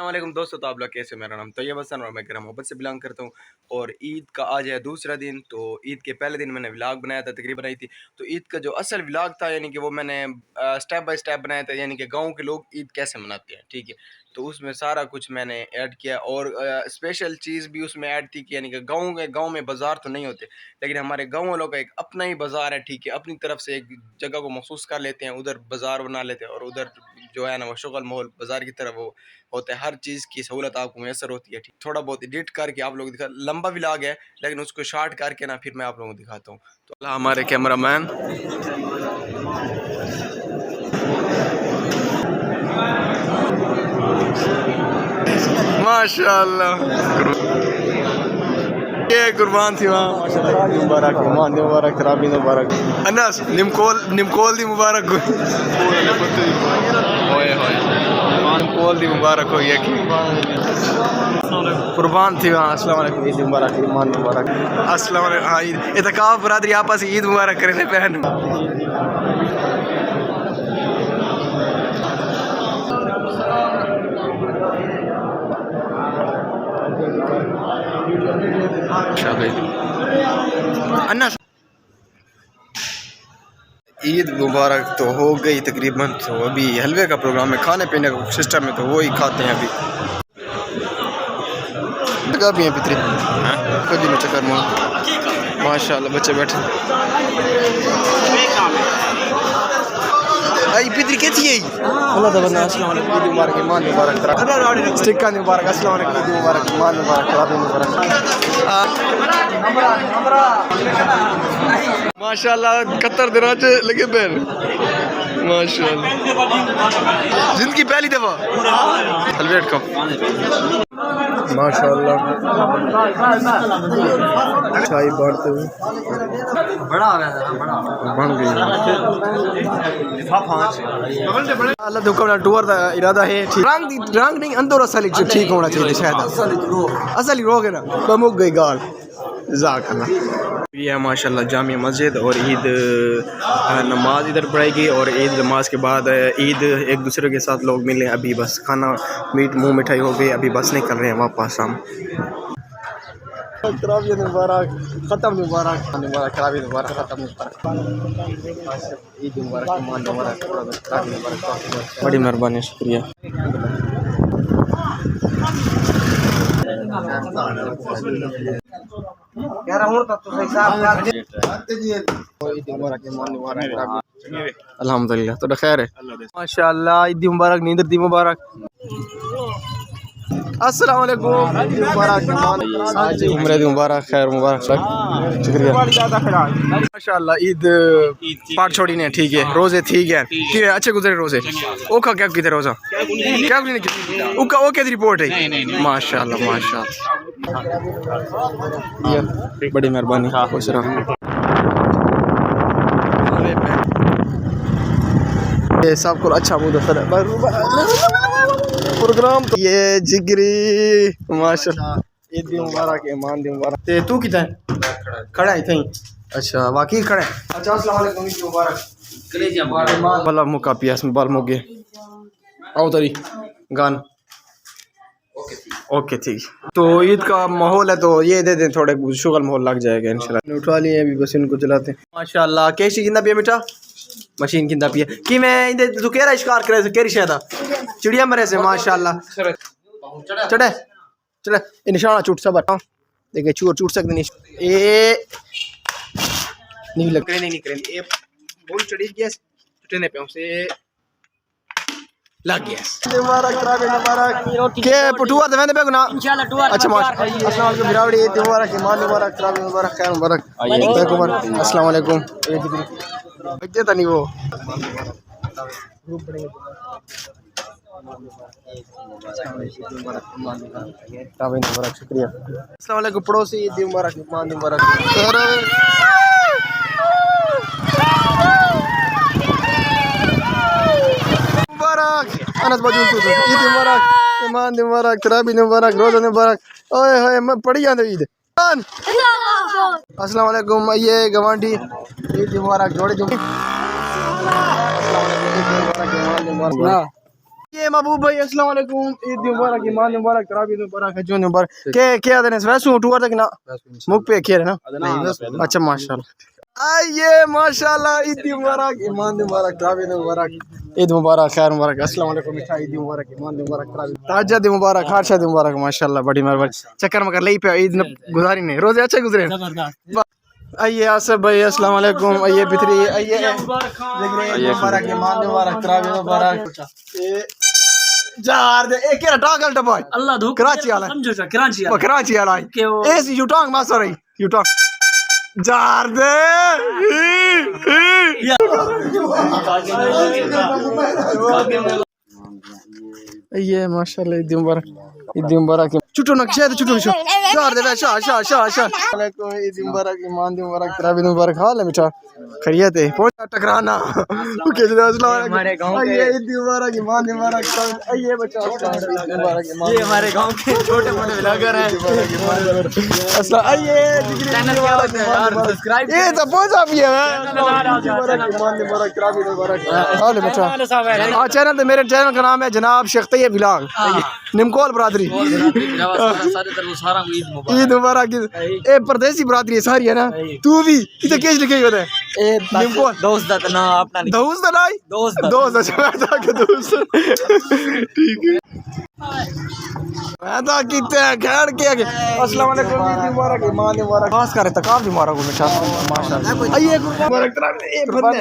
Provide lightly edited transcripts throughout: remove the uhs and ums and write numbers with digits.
अस्सलाम दोस्तों, तो आप लोग कैसे? मेरा नाम तैयब हसन और मैं ग्राम मोहब्बत से बिलोंग करता हूँ। और ईद का आज है दूसरा दिन। तो ईद के पहले दिन मैंने व्लॉग बनाया था, तकरीब बनाई थी। तो ईद का जो असल व्लॉग था, यानी कि वो मैंने स्टेप बाय स्टेप बनाया था, यानी कि गांव के लोग ईद कैसे मनाते हैं, ठीक है। तो उसमें सारा कुछ मैंने ऐड किया और स्पेशल चीज़ भी उसमें ऐड थी कि यानी कि गाँव में बाज़ार तो नहीं होते, लेकिन हमारे गाँव वालों का एक अपना ही बाज़ार है, ठीक है। अपनी तरफ से एक जगह को महसूस कर लेते हैं, उधर बाज़ार बना लेते हैं और उधर जो है ना वो शुगल माहौल बाज़ार की तरफ वो होता है। हर चीज़ की सहूलत आपको मैसर होती है, ठीक। थोड़ा बहुत एडिट करके आप लोग दिखा, लंबा व्लॉग है लेकिन उसको शॉर्ट करके ना फिर मैं आप लोगों को दिखाता हूँ। तो हमारे कैमरामैन माशाल्लाह, ये कुर्बान थी वहाँ। मुबारक मुबारक तराबी मुबारक अनस निमकोल दी मुबारक निमकोल दी मुबारक हो ये कुर्बान थी वहाँ। अस्सलाम वालेकुम, ईद मुबारक, ईमान मुबारक। अस्सलाम वालेकुम। हाँ, ईद इतकाफ बरादरी आपस ईद मुबारक करें बहन। ईद मुबारक तो हो गई तकरीबन। तो अभी हलवे का प्रोग्राम है, खाने पीने का सिस्टम है, तो वो ही खाते हैं अभी। जगह भी है पितरी खुद ही चक्कर माशाल्लाह, बच्चे बैठे। आई पितरी कैसी है? अल्लाह तबारक। अस्सलाम वालेकुम, ईद मुबारक, ईमान मुबारक, स्टिक्का मुबारक। अस्सलाम वालेकुम, ईद मुबारक, ईमान मुबारक, तराबी मुबारक। माशाल्लाह 71 दिन लगे बैन माशाल्लाह। जिंदगी पहली दफा हलवेट का माशाल्लाह चाय बांटते हुए बन गई। अल्लाह दुकान टूर का इरादा है, रंग नहीं अंदर असल ठीक होना चाहिए शायद। असल रोग है ना, बमुक गई गाल। ये है माशाल्लाह जामिया मस्जिद और ईद नमाज इधर पढ़ेगी और ईद नमाज के बाद ईद एक दूसरे के साथ लोग मिले। अभी बस खाना मीट मुंह मिठाई हो गई, अभी बस निकल रहे हैं वापस हम। मुबारक ख़त्म मुबारक मुबारक तरावी मुबारक ख़त्म मुबारक ईद मुबारक मुबारक। बड़ी मेहरबानी, शुक्रिया। अल्हम्दुलिल्लाह, तो खैर है माशाल्लाह। ईद मुबारक, नींदर दी मुबारक। अस्सलाम वालेकुम, उम्र दी मुबारक, खैर मुबारक, शुक्रिया माशाल्लाह। ईद पाठ छोड़ी ने, ठीक है। रोजे ठीक है, अच्छे गुजरे रोजे। ओका क्या किधर रोजा क्या ओका ओके दी रिपोर्ट है माशाल्लाह माशाल्लाह। बड़ी मेहरबानी, खुश रहो। ये सब को अच्छा प्रोग्राम तो ये जिगरी माशाल्लाह। ईद दी मुबारक, ईमान दी मुबारक। ते तू किधर है? खड़ा है थई? अच्छा वाकई खड़ा है। अच्छा अस्सलाम वालेकुम, ईद मुबारक। कलेजा मुबारक भला मुका पियास में बाल मोगे आओ तरी गान। ओके ठीक। तो ईद का माहौल है, तो ये दे दें, थोड़े शुगल माहौल लग जाएगा इंशाल्लाह। उठा लिए अभी बस इनको चलाते हैं माशाल्लाह। कैसी किंदा पिया बेटा? मशीन किंदा पिया कि मैं इंदे तू केरा शिकार करे केरी शायदा चिड़िया मरे से माशाल्लाह। चढ़े चढ़े निशाना चूट सब देखे चूर चूट सकते नहीं। ए नहीं लग करे नहीं करे ए बोल चढ़ी गया चुटने पे से लग गया। मुबारक तराबी मुबारक के पटुआ दे पे ना इंशाल्लाह टुआ। अच्छा माशाल्लाह। अस्सलाम वालेकुम बिरावड़ी, ईद मुबारक, ईमान मुबारक, तराबी मुबारक, खैर मुबारक। अस्सलाम वालेकुम। बच्चे तो नहीं वो शुक्रिया। अस्सलाम वालेकुम पड़ोसी, ईद मुबारक, ईमान मुबारक। मुबारक अनस बजूल तू ईद मुबारक, ईमान मुबारक, तराबी मुबारक, रोज़ा मुबारक। ओए होए मैं पढ़ी जाते ईद। अस्सलाम वालेकुम, ये गवांडी, ईद मुबारक, जोड़े जो ये महबूब भाई अस्सलाम वालेकुम, ईद मुबारक, ईमान मुबारक, तरावीह मुबारक, हज मुबारक। के आदने वैसू टूर तक ना मुख पे खेर ना। अच्छा माशाल्लाह, आइए माशाल्लाह, ईद मुबारक, ईमान मुबारक, तरावीह मुबारक, ईद मुबारक, खैर मुबारक, अस्सलाम वालेकुम, मिठा ईद मुबारक, ईमान मुबारक, तरावीह ताज्जुद मुबारक, हादशा मुबारक, माशाल्लाह बड़ी मेहरबानी। चक्कर मकर ले पे ईद गुजारी नहीं, रोजे अच्छे गुजरे। आइए आसिफ भाई अस्सलाम वालेकुम, आइए बिथरी, आइए मुबारक, ईमान मुबारक, तरावीह मुबारक। जार दे एक केरा टांगल डबाय अल्लाह धूप कराची वाला समझो कराची वाला एस यू टांग मासो रही यू टांग जार दे ये माशाल्लाह ईद मुबारक चुटो नक्शे तो चुटो शो जार दे शा शा शा शा वालेकुम ईद मुबारक, ईमान मुबारक, तरावीह मुबारक। हाल है मिठा खैरियत है पहुंच टकराना ओके अस्सलाम वालेकुम, ये ईद मुबारक, ईमान मुबारक, ये बच्चा ईद मुबारक, ये हमारे गांव के छोटे मोटे ब्लॉगर हैं। अस्सलाम आइए चैनल क्या होता है यार सब्सक्राइब ये तो पहुंचा भी है ईमान मुबारक, तरावीह मुबारक। हाल है बच्चा हां चैनल तो मेरे चैनल का नाम है जनाब शेख तैयब व्लॉग निमकोल बरादरी। ईद मुबारक ए परदेसी बरादरी सारी है ना तू भी इधर केस लिखे होता है ए दोस्त दा ना अपना दोस्त दा नहीं दोस्त अच्छा के दोस्त ठीक है मैं तो कितने खैर के अस्सलाम वालेकुम, ईद मुबारक, ईमान मुबारक, खास करे तकाब मुबारक हो माशाल्लाह। आइए मुबारक ए बंदे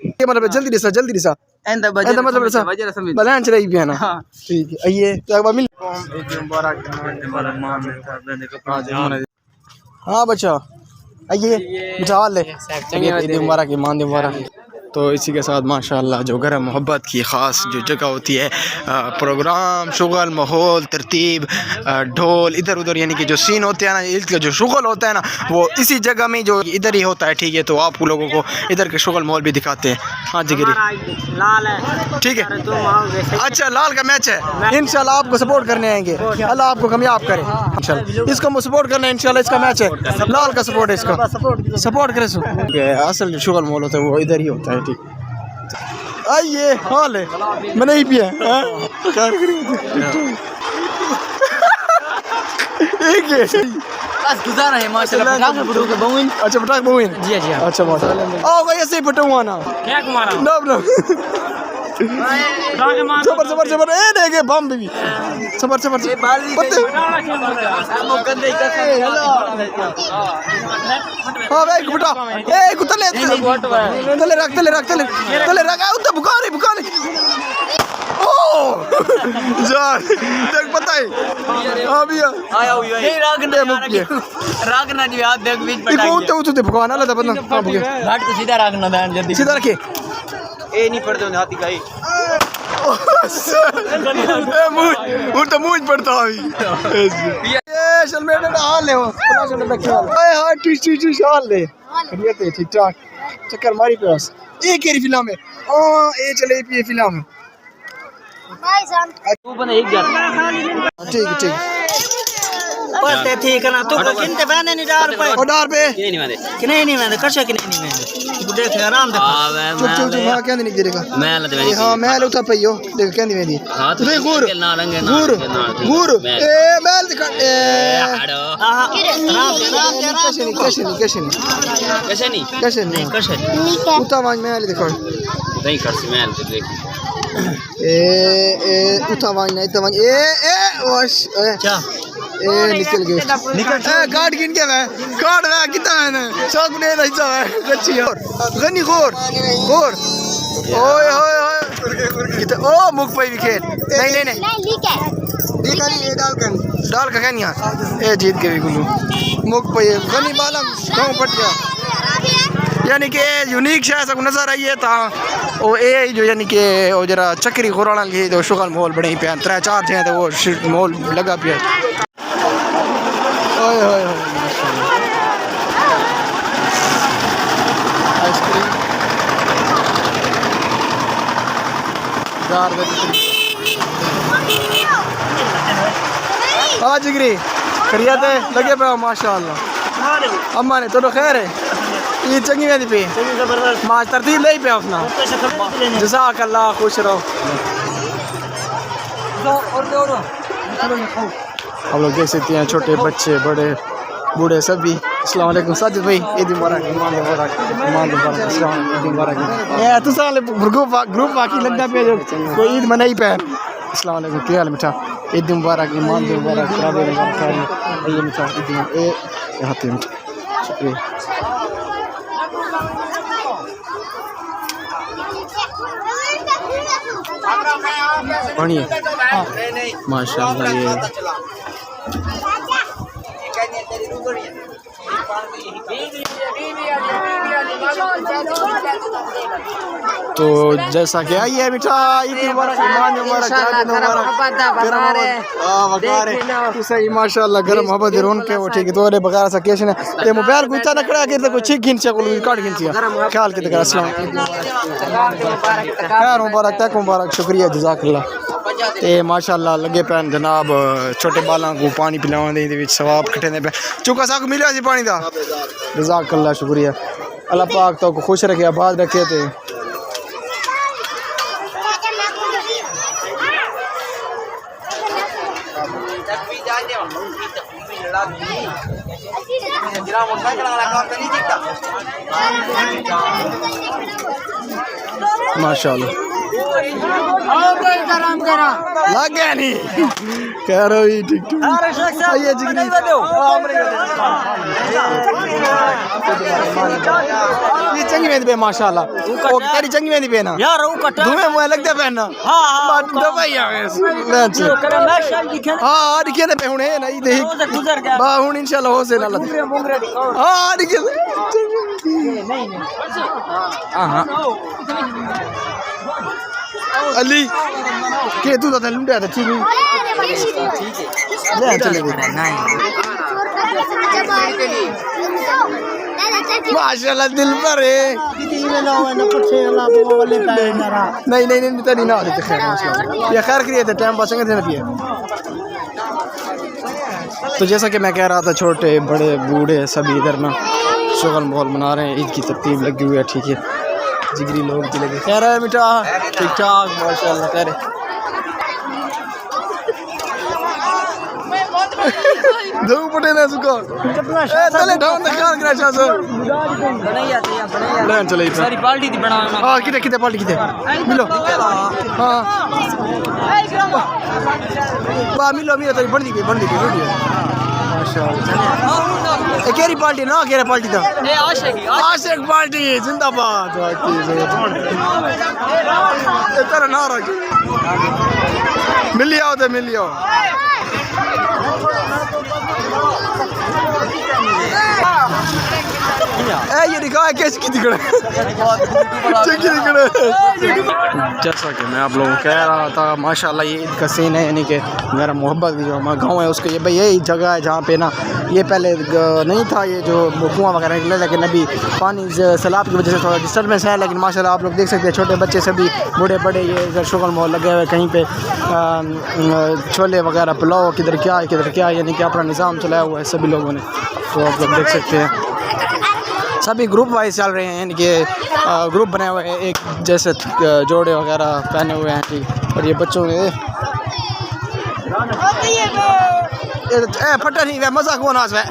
ये मतलब जल्दी दिसा एंड मतलब बलान चलाई भी है ना ठीक है। आइए तो एक बार मिल ईद मुबारक, हाँ बच्चा आइए बिठा ले ईद मुबारक, ईमान मुबारक। तो इसी के साथ माशाल्लाह जो घर मोहब्बत की ख़ास जो जगह होती है प्रोग्राम शुगल माहौल तरतीब ढोल इधर उधर यानी कि जो सीन होते हैं ना इसका जो शुगल होता है ना वो इसी जगह में जो इधर ही होता है ठीक है। तो आपको लोगों को इधर के शुगल माहौल भी दिखाते हैं। हाँ जिगरी लाल है ठीक है अच्छा लाल का मैच है इंशाल्लाह आपको सपोर्ट करने आएंगे, अल्लाह आपको कामयाब करे इंशाल्लाह। इसको सपोर्ट करना है इंशाल्लाह, इसका मैच है लाल का सपोर्ट है, इसका सपोर्ट करे असल शुगल माहौल होता है वो इधर ही होता है ठीक। आइए हाल है मैं नहीं पिया एक है बस गुजारा है माशाल्लाह पटाखे फटोगे बहुइन अच्छा पटाखे बहुइन जी अच्छा माशाल्लाह आओ भाई ऐसे ही फटूंगा ना क्या कुमारा नो सबर ए देखे बम भी सबर हाँ भाई बेटा ए कुतले तले रख उतना बुखार ओ जान देख पता है हां भैया आया हुई है रागना जी आप देख बीच पटाई को तो भगवान वाला था बंदा घाट तो सीधा रागना दान जल्दी सीधा रखे ए नहीं पड़ते हाथी का मुझ तो मुझ पड़ता अभी ये चल मेरे हाल ले हाय हाय टी हाल ले खरीते ठीक ठाक चक्कर मारी पे बस एक ही फिल्म है ओ ए चले पी फिल्म भाई जान तू बने एक जात ठीक पते ठीक ना तू किनते बहने नहीं डार पे नहीं माने कशा कि नहीं माने तू देख आराम दे चुप हां क्या नहीं गिरेगा मैल दे हां मैल उठा पइयो देख क्या नहीं मेरी तू देख गुर ए मैल दिखा ए हां कैसे नहीं उठा वांग मैल दिखा नहीं कर से मैल देख ए उठा वांग नहीं तो वांग ए वश क्या ए निकल गए कार्ड गिन के मैं कार्ड है कितना मैंने शौक ने नहीं चाहा है अच्छी और गनी गोर ओए कितना ओ मुख पे विकेट नहीं डाल का क्या नहीं ए जीत गए गुल्लू मुख पे गनी बाला गांव पट गया यानी कि यूनिक शायद सब नजर आई है था वो ए जो यानी कि वो जरा चक्री खुराना की तो शुगल माहौल बड़े पे 3-4 थे तो वो माहौल लगा पिया आइसक्रीम हाँ जिगरी खरियात है लगे पे माशाल्लाह अम्मा ने तो खैर है ये चंगी में पे माच तरतीब ले पे अपना जज़ाकल्लाह खुश रहो आप लोग देख सकते हैं छोटे बच्चे बड़े बूढ़े सभी। अस्सलाम वालेकुम साजिद भाई, ईद मुबारक, ईमान मुबारक, ईमान मुबारक, अस्सलाम वालेकुम, ईद मुबारक। ए तू साले ग्रुप बाकी लगदा पे जो कोई ईद मनाई पे। अस्सलाम वालेकुम, क्या हाल मिठा, ईद मुबारक, ईमान मुबारक, कराबे मुबारक, ये मिठा ईद ए हाथी मिठा, शुक्रिया। पढ़िए माशाल्लाह। ये तो जैसा कि आइए मिठा ईद मुबारक, ईमान मुबारक, सही माशाल्लाह। गरम मोहब्बत रोन के वो ठीक है तोरे बगार सा केशन है ये मोबाइल को इतना नकड़ा के कोई ठीक गिन से कोई काट गिन से ख्याल के तक। अस्सलाम खैर मुबारक तक मुबारक, शुक्रिया जज़ाकल्लाह। ते माशाल्लाह लगे पैन जनाब छोटे बालों को पानी पिलावन दे सवाब कटे पे चुका सा मिला सी पानी दा, जज़ाकल्लाह शुक्रिया। अल्लाह पाक तो खुश रखे आबाद रखे। थे माशाल्लाह लग गया नहीं कह रही ठीक ठीक। आइए जिगरी ये चंगी मेहंदी पे माशाल्लाह, ओ तेरी चंगी मेहंदी पे ना यार वो कटा तुम्हें मुझे लगता पहनना। हां दवाई आ हां दिखे पे हुने नहीं देख गुजर गया बा हुन इंशाल्लाह हो से ना हां दिखे नहीं हां अली के तू तो लुंडा था ठीक है चले नहीं माशाल्लाह दिल पर है नहीं नहीं नहीं तनी ना देते खैर माशाल्लाह ये खैर करिए थे टाइम पास करते ना पिए। तो जैसा कि मैं कह रहा था छोटे बड़े बूढ़े सभी इधर ना शुगल माहौल मना रहे हैं, ईद की तरतीब लगी हुई है ठीक है। जिगरी लोग भी लगे कह रहा है मिठा ठीक ठाक माशाल्लाह कह रहे दो पटे ना सुको ए चले down the car crash sir बनाई आते हैं बनाई चले सारी पार्टी दी बनाना। हां किते किते पार्टी किते मिलो हां बा मिलो मिलो तेरी बन दी वीडियो माशाल्लाह। ए केरी पार्टी ना केरे पार्टी था ए आशिक पार्टी जिंदाबाद ए तेरा नारा मिलियो ते मिलियो ये दिखा कैसे की दिख जैसा कि मैं आप लोगों को कह रहा था माशाल्लाह ये ईद का सीन है, यानी कि मेरा मोहब्बत की जो हमारा गाँव है उसको ये भाई यही जगह है जहाँ पे ना ये पहले नहीं था ये जो कुआँ वगैरह निकले, लेकिन अभी पानी सैलाब की वजह से थोड़ा डिस्टर्बेंस है। लेकिन माशाल्लाह आप लोग देख सकते हैं छोटे बच्चे सभी बूढ़े बड़े ये इधर शुगर मॉल लगे हुए कहीं पे छोले वगैरह पुलाव किधर क्या यानी कि अपना निज़ाम चलाया हुआ है सभी लोगों ने। तो आप लोग देख सकते हैं सभी ग्रुप वाइज चल रहे हैं, यानी कि ग्रुप बने हुए हैं एक जैसे जोड़े वगैरह पहने हुए हैं ठीक। और ये बच्चों ने फटा नहीं मजाक वो नाच है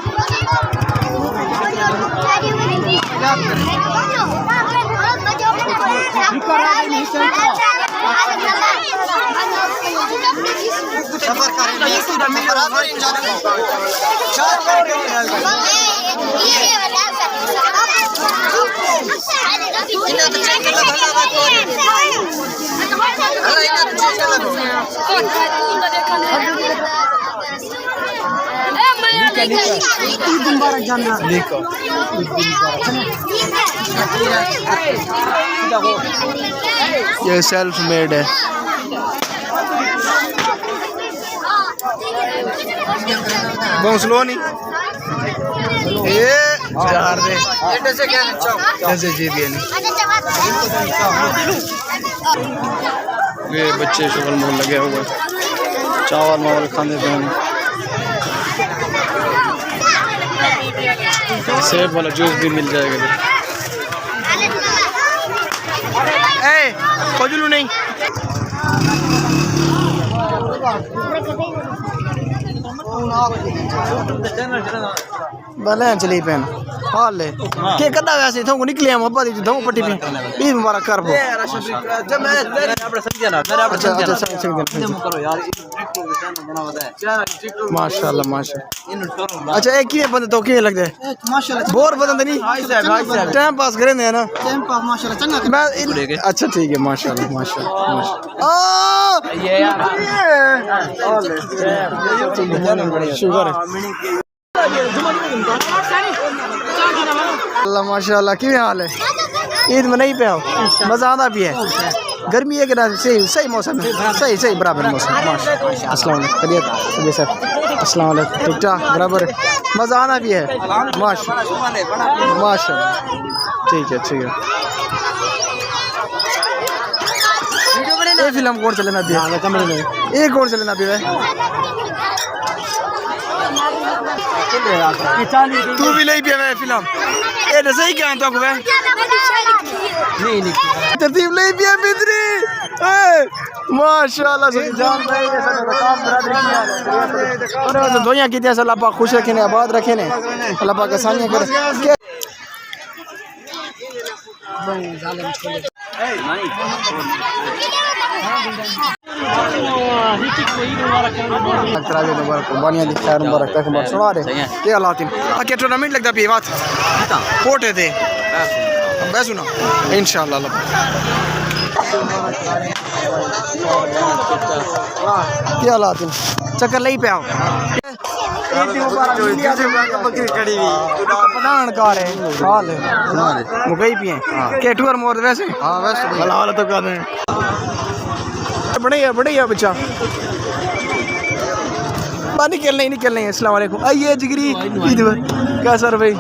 ये सेल्फ मेड है। बहुत स्लो नहीं ये चार दे ऐसे क्या ऐसे जीत गए नहीं। ये बच्चे शुगर मोल लगे हुए चावल मावल खाने पे सेब वाला जूस भी मिल जाएगा। ए खोजलू नहीं बलें चली पेन हाल ले के कदा वैसे तो निकले मोहब्बत दो पट्टी पे ईद मुबारक कर बो जब मैं अच्छा माशाल्लाह माशाल्लाह अच्छा एक ही बंदे तो के लग जाए माशाल्लाह बोर बंदे नहीं टाइम पास करें ना टाइम पास माशाल्लाह चंगा मैं अच्छा ठीक है माशाल्लाह माशाल्लाह ये शुगर अल्लाह माशाल्लाह क्या हाल है ईद में नहीं पे हो मज़ा आता भी है गर्मी है कि ना सही सही मौसम है सही सही बराबर मौसम माशाल्लाह अस्सलाम वालेकुम सर अस्सलाम वालेकुम ठीक ठाक बराबर मज़ा आना भी है माशाल्लाह ठीक है ये फिल्म कौन चले ना दिया ये कौन चले ना दिया तू भी नहीं पिया मैं फिल्म ये तो सही क्या तो मैं नहीं तरतीब नहीं पिया मित्री माशाल्लाह से जान भाई ऐसा काम बरादरी किया और दुनिया की तरह अल्लाह पाक खुश रखे ने आबाद रखे ने अल्लाह पाक आसानियां करे कुर्बानियां दी खैर मुबारक तक सुना रहे क्या हालात हैं आके टूर्नामेंट लगता पे बात कोटे थे मैं सुना इंशाल्लाह क्या हालात हैं चक्कर ले पे आओ पठान कार है हाल है मुकई पिए के टूर मोर वैसे हां वैसे भला हाल तो कर बढ़िया बच्चा निकल नहीं अस्सलाम वालेकुम आइए जिगरी ईद क्या सर भाई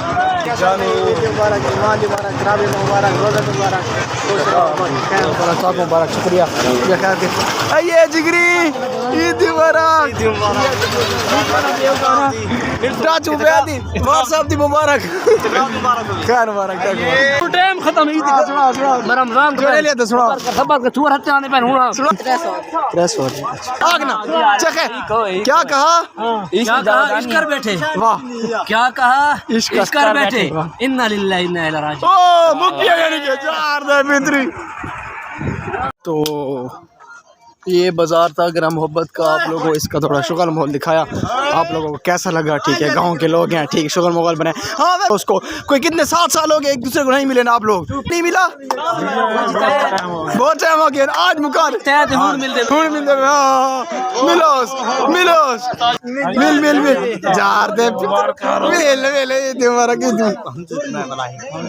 मुबारक शुक्रिया आइए जिगरी ईद मुबारक साहब दी मुबारक खैर मुबारक टाइम खत्म ईद रमजान को ले लिया तो सुना सबर के चूर हत्ते आने पे हुआ आगना चखे क्या कहा इश्क कर बैठे वाह क्या कहा इश्क कर बैठे इन्ना लिल्लाहि इन्ना इलैहि राजिऊन ओ मुक्तिया यानी कि चार दे बिंदरी तो ये बाजार था ग्राम मोहब्बत का आप लोगों को इसका थोड़ा शुगल माहौल दिखाया आप लोगों को कैसा लगा ठीक है गांव के लोग हैं ठीक शुगल माहौल बने हाँ उसको कोई कितने 7 साल हो गए एक दूसरे को नहीं मिले ना आप लोग नहीं मिला बहुत टाइम हो गया आज मुकान मिल जार दे तुम्हारा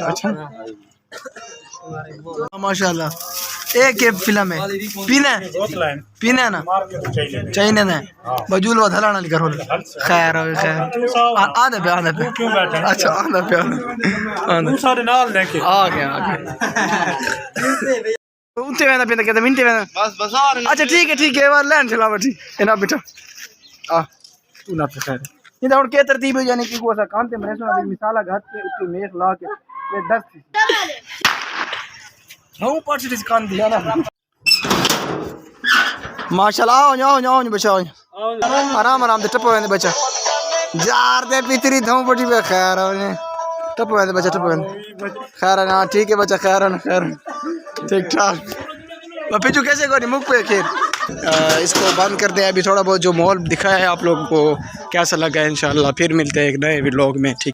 अच्छा माशाल्लाह एक फिल्म है पीना ना चाहिए ना बजूल व धलाना लिखा रोल खैर आधा पे अच्छा आधा पे आ गया उठे वेना पिंदा कहते मिनटे वेना बस अच्छा ठीक है वार लैंड चला बैठी ना बेटा आ तू ना पे खैर ये तो के तरतीब है यानी कि को ऐसा काम ते मरे सुना मिसाला घात के ऊपर मेख ला के ये 10 हां पार्टी दिस कान दिया ना माशाल्लाह आओ बच्चा आराम से टप वेंदे बच्चा जार दे पितरी धम पटी पे खैर ने टप वेंदे बच्चा खैर ना ठीक है बच्चा खैर ठीक ठाक पिचू कैसे कोनी मुख पे खैर इसको बंद कर दे अभी थोड़ा बहुत जो माहौल दिखाया है आप लोगों को कैसा लगा इंशाल्लाह फिर मिलते हैं एक नए व्लॉग में ठीक।